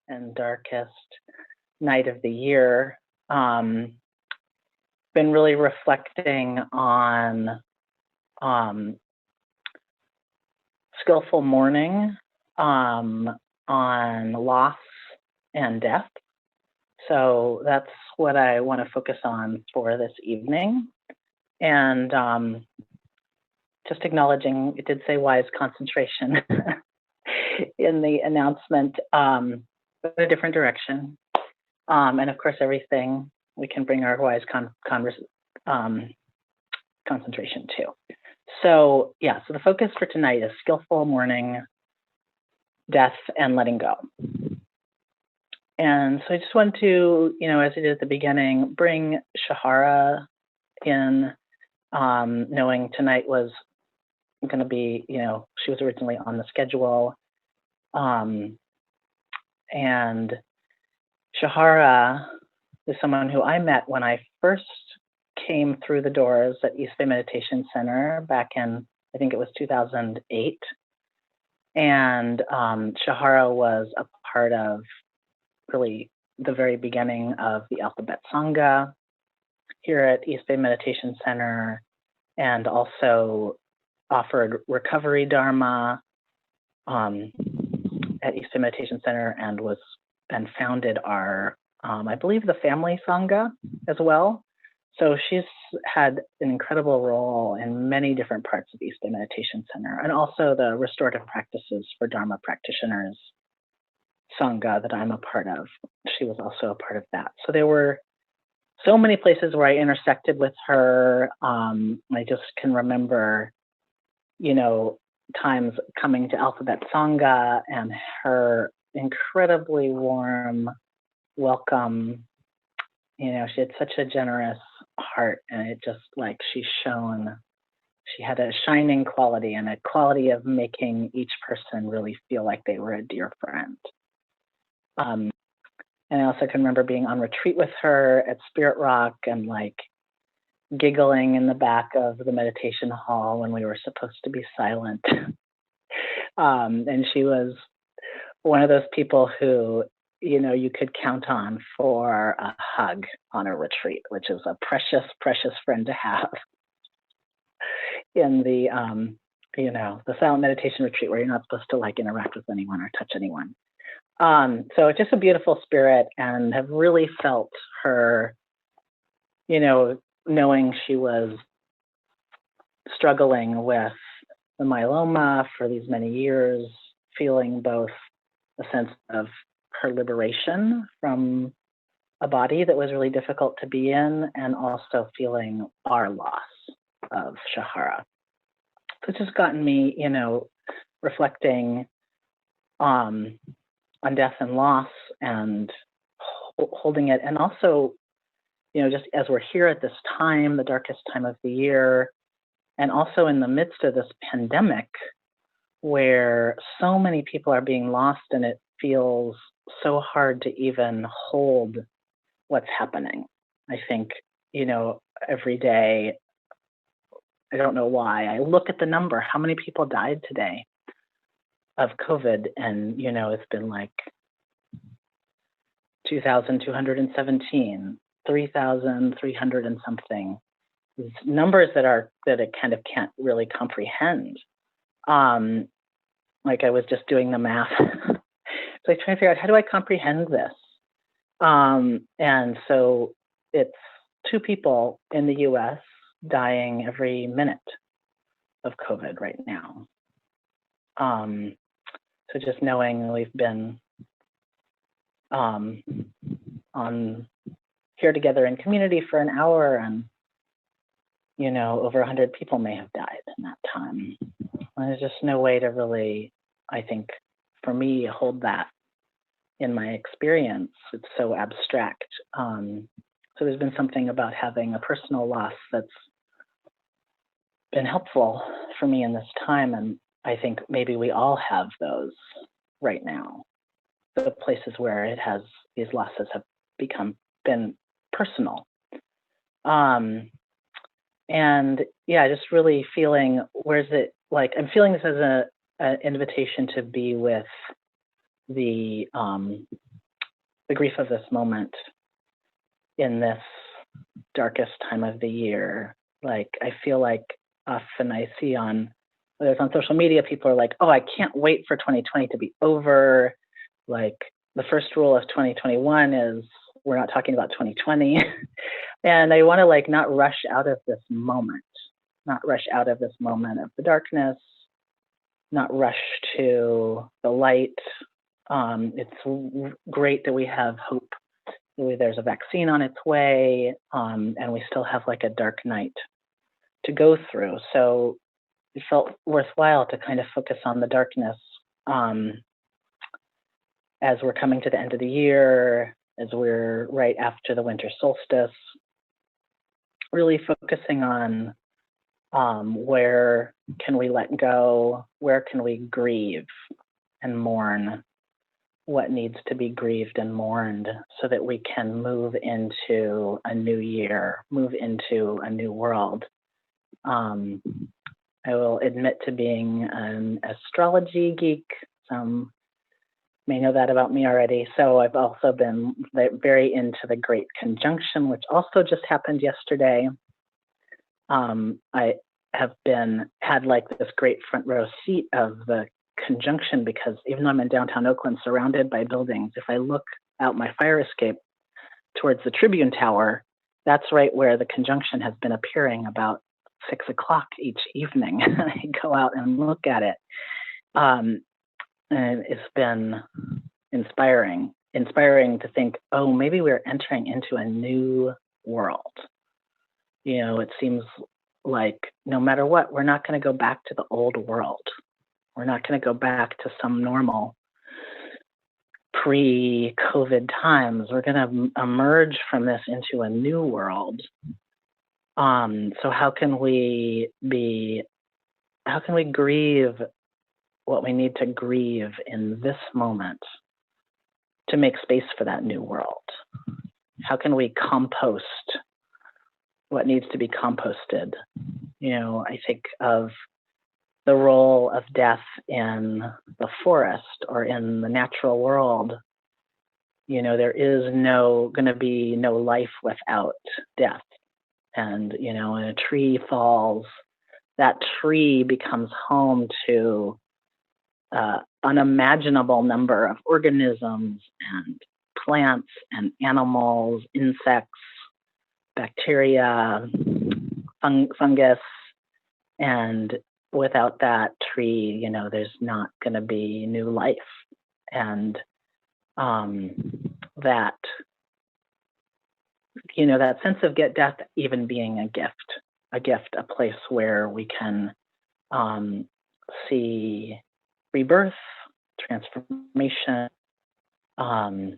and darkest night of the year. Been really reflecting on skillful mourning, on loss and death. So that's what I want to focus on for this evening. And just acknowledging, it did say wise concentration in the announcement, but a different direction. And of course, everything we can bring our wise concentration to. So yeah, so the focus for tonight is skillful mourning, death, and letting go. And so I just want to, as I did at the beginning, bring Shahara in, knowing tonight was going to be, she was originally on the schedule. And Shahara is someone who I met when I first came through the doors at East Bay Meditation Center back in, I think it was 2008. And Shahara was a part of really the very beginning of the Alphabet Sangha here at East Bay Meditation Center, and also offered recovery Dharma at East Bay Meditation Center, and founded our, I believe, the family Sangha as well. So she's had an incredible role in many different parts of East Bay Meditation Center, and also the restorative practices for Dharma practitioners Sangha that I'm a part of. She was also a part of that. So there were so many places where I intersected with her. I just can remember, times coming to Alphabet Sangha and her incredibly warm welcome. She had such a generous heart, and it just she had a shining quality, and a quality of making each person really feel like they were a dear friend. And I also can remember being on retreat with her at Spirit Rock and giggling in the back of the meditation hall when we were supposed to be silent. And she was one of those people who, you could count on for a hug on a retreat, which is a precious, precious friend to have in the, the silent meditation retreat where you're not supposed to interact with anyone or touch anyone. So it's just a beautiful spirit, and have really felt her, knowing she was struggling with the myeloma for these many years, feeling both a sense of her liberation from a body that was really difficult to be in, and also feeling our loss of Shahara. So it's just gotten me, reflecting on death and loss, and holding it. And also, just as we're here at this time, the darkest time of the year, and also in the midst of this pandemic where so many people are being lost, and it feels so hard to even hold what's happening. I think, every day, I don't know why, I look at the number, how many people died today of COVID, and it's been 2,217, 3,300 and something. These numbers that it kind of can't really comprehend. I was just doing the math. So I trying to figure out, how do I comprehend this? And so it's 2 people in the US dying every minute of COVID right now. So just knowing we've been on here together in community for an hour, and over 100 people may have died in that time. And there's just no way to really, I think, for me, hold that in my experience. It's so abstract. So there's been something about having a personal loss that's been helpful for me in this time, and I think maybe we all have those right now. The places where these losses have been personal. And yeah, just really feeling, I'm feeling this as an invitation to be with the grief of this moment in this darkest time of the year. Like, I feel like often I see whether it's on social media, people are like, oh, I can't wait for 2020 to be over. Like, the first rule of 2021 is we're not talking about 2020. And I want to like not rush out of this moment of the darkness, not rush to the light. It's great that we have hope. There's a vaccine on its way, and we still have like a dark night to go through. So it felt worthwhile to kind of focus on the darkness as we're coming to the end of the year, as we're right after the winter solstice, really focusing on where can we let go, where can we grieve and mourn what needs to be grieved and mourned so that we can move into a new year, move into a new world. I will admit to being an astrology geek. Some may know that about me already. So I've also been very into the Great Conjunction, which also just happened yesterday. I have had like this great front row seat of the conjunction because even though I'm in downtown Oakland surrounded by buildings, if I look out my fire escape towards the Tribune Tower, that's right where the conjunction has been appearing about 6 o'clock each evening. I go out and look at it. And it's been inspiring to think, oh, maybe we're entering into a new world. You know, it seems like no matter what, we're not going to go back to the old world. We're not going to go back to some normal pre-COVID times. We're going to emerge from this into a new world. So how can we grieve what we need to grieve in this moment to make space for that new world? How can we compost what needs to be composted? You know, I think of the role of death in the forest or in the natural world. You know, there is going to be no life without death. And, you know, when a tree falls, that tree becomes home to unimaginable number of organisms and plants and animals, insects, bacteria, fungus. And without that tree, you know, there's not going to be new life. And that, you know, that sense of death even being a gift, a place where we can see rebirth, transformation, and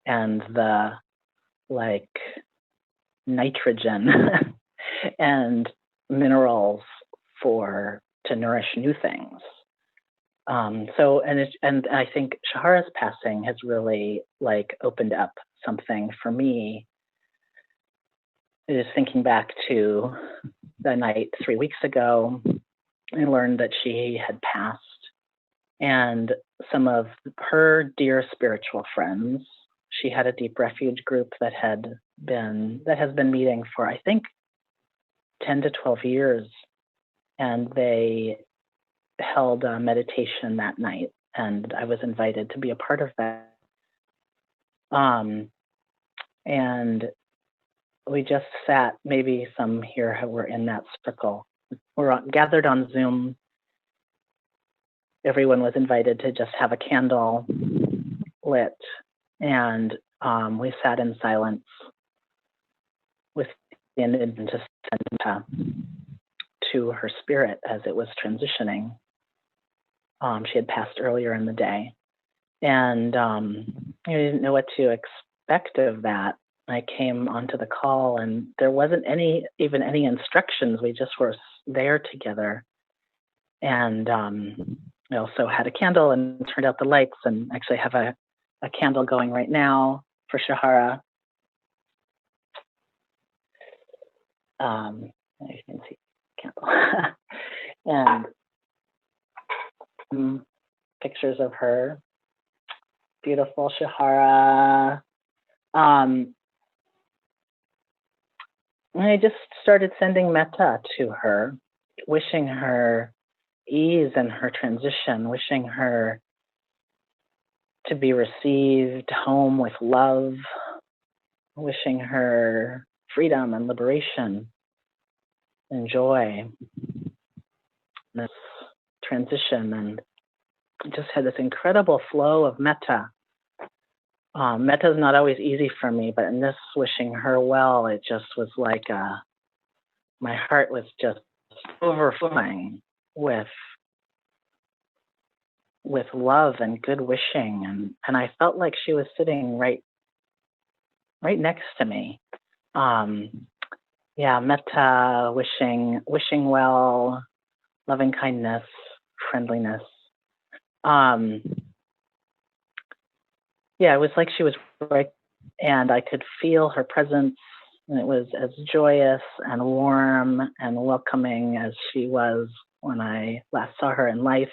the like nitrogen and minerals to nourish new things. And I think Shahara's passing has really like opened up something for me. Just thinking back to the night 3 weeks ago, I learned that she had passed, and some of her dear spiritual friends, she had a deep refuge group that has been meeting for, I think, 10 to 12 years. And they held a meditation that night, and I was invited to be a part of that. And we just sat, maybe some here were in that circle. We're gathered on Zoom. Everyone was invited to just have a candle lit, and we sat in silence with the intention to send to her spirit as it was transitioning. She had passed earlier in the day, and I didn't know what to expect of that. I came onto the call, and there wasn't even any instructions. We just were there together, and I also had a candle and turned out the lights, and actually have a candle going right now for Shahara. You can see the candle and pictures of her. beautiful Shahara. And I just started sending metta to her, wishing her ease in her transition, wishing her to be received home with love, wishing her freedom and liberation and joy, this transition, and just had this incredible flow of metta. Metta is not always easy for me, but in this wishing her well, it just was like my heart was just overflowing with love and good wishing, and I felt like she was sitting right next to me. Metta, wishing well, loving kindness, friendliness. It was like she was right, and I could feel her presence, and it was as joyous and warm and welcoming as she was when I last saw her in life.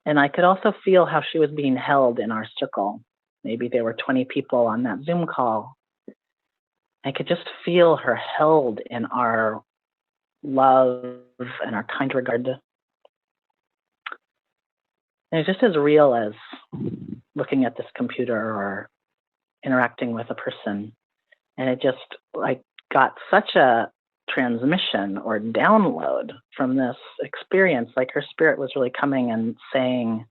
And I could also feel how she was being held in our circle. Maybe there were 20 people on that Zoom call. I could just feel her held in our love and our kind regard. And it's just as real as looking at this computer or interacting with a person. And it just got such a transmission or download from this experience, like her spirit was really coming and saying,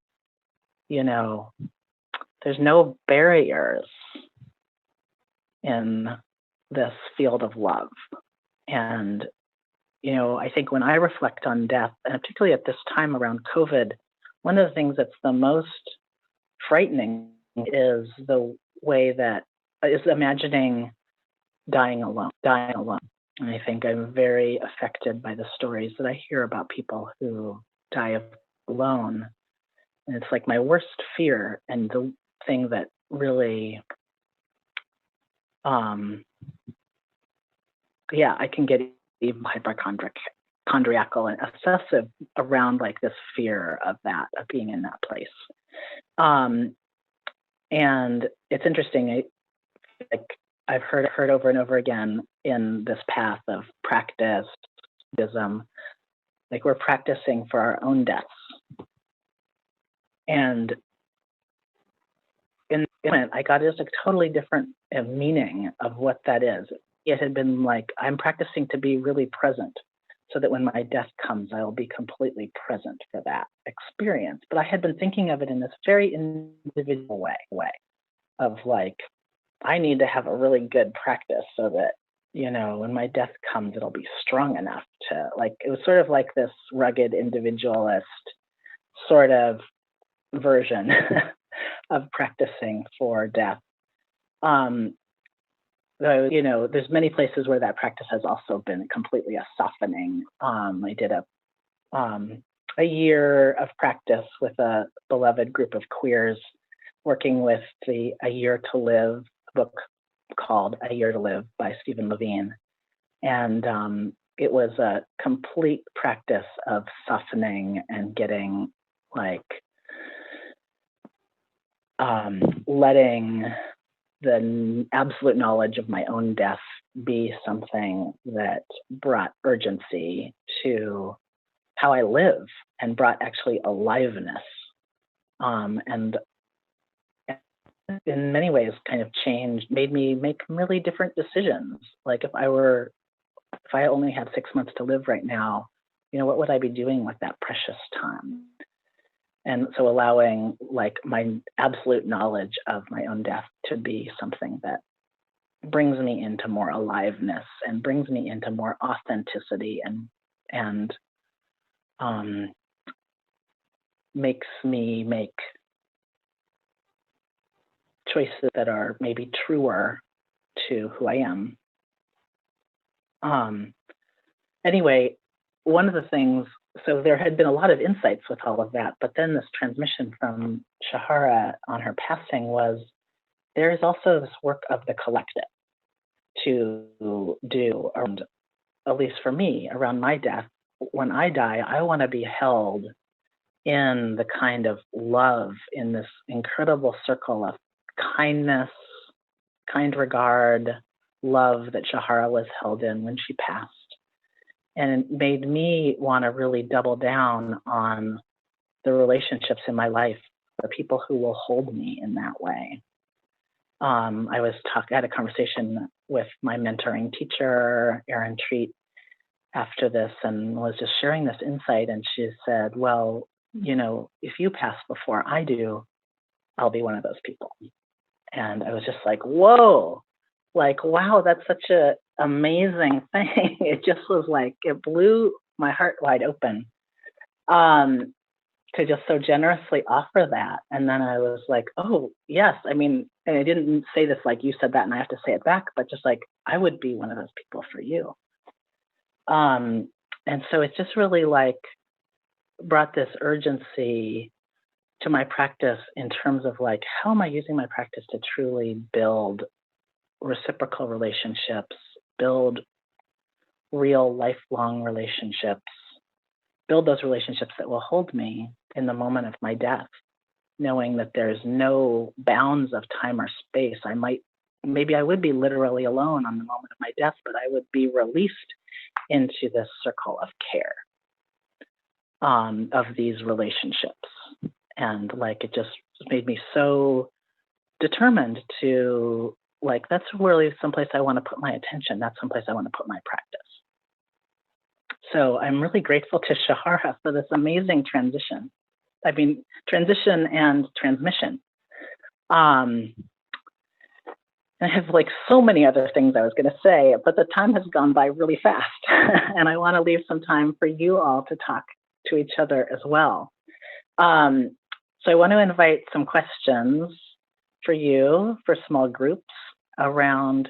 there's no barriers in this field of love. And, I think when I reflect on death, and particularly at this time around COVID, one of the things that's the most frightening is the way that is imagining dying alone. And I think I'm very affected by the stories that I hear about people who die alone. And it's like my worst fear, and the thing that really, I can get even hypochondriacal and obsessive around like this fear of being in that place. And it's interesting, I've heard over and over again in this path of practice, Buddhism, like we're practicing for our own deaths. And in the moment, I got just a totally different meaning of what that is. It had been like, I'm practicing to be really present so that when my death comes, I will be completely present for that experience. But I had been thinking of it in this very individual way of like, I need to have a really good practice so that, when my death comes, it'll be strong enough to, like, it was sort of like this rugged individualist sort of version of practicing for death. There's many places where that practice has also been completely a softening. I did a year of practice with a beloved group of queers, working with the A Year to Live book called A Year to Live by Stephen Levine. And it was a complete practice of softening and getting letting the absolute knowledge of my own death be something that brought urgency to how I live and brought actually aliveness. And in many ways kind of made me make really different decisions. Like if I only had 6 months to live right now, what would I be doing with that precious time? And so allowing like my absolute knowledge of my own death to be something that brings me into more aliveness and brings me into more authenticity and makes me make choices that are maybe truer to who I am. Anyway, one of the things, so there had been a lot of insights with all of that, but then this transmission from Shahara on her passing was, there is also this work of the collective to do around, at least for me, around my death. When I die, I want to be held in the kind of love, in this incredible circle of kindness, kind regard, love that Shahara was held in when she passed. And it made me want to really double down on the relationships in my life, the people who will hold me in that way. I had a conversation with my mentoring teacher, Erin Treat, after this, and was just sharing this insight. And she said, well, you know, if you pass before I do, I'll be one of those people. And I was just like, whoa, like, wow, that's such an amazing thing. It just was like, it blew my heart wide open to just so generously offer that. And then I was like, oh, yes. I mean, and I didn't say this like you said that and I have to say it back, but just like, I would be one of those people for you. And so it's just really like brought this urgency to my practice in terms of like, how am I using my practice to truly build reciprocal relationships, build real lifelong relationships, build those relationships that will hold me in the moment of my death, knowing that there's no bounds of time or space. Maybe I would be literally alone on the moment of my death, but I would be released into this circle of care of these relationships. And like, it just made me so determined to like, that's really someplace I want to put my attention. That's someplace I want to put my practice. So I'm really grateful to Shahara for this amazing transition. I mean, transition and transmission. I have like so many other things I was going to say, but the time has gone by really fast. And I want to leave some time for you all to talk to each other as well. So I want to invite some questions for you, for small groups around,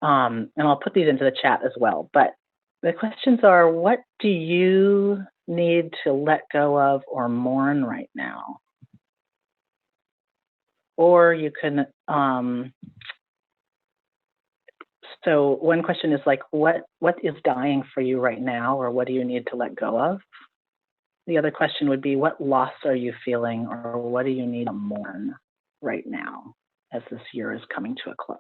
and I'll put these into the chat as well. But the questions are, what do you need to let go of or mourn right now? Or you can, so one question is like, what is dying for you right now, or what do you need to let go of? The other question would be, what loss are you feeling, or what do you need to mourn right now as this year is coming to a close?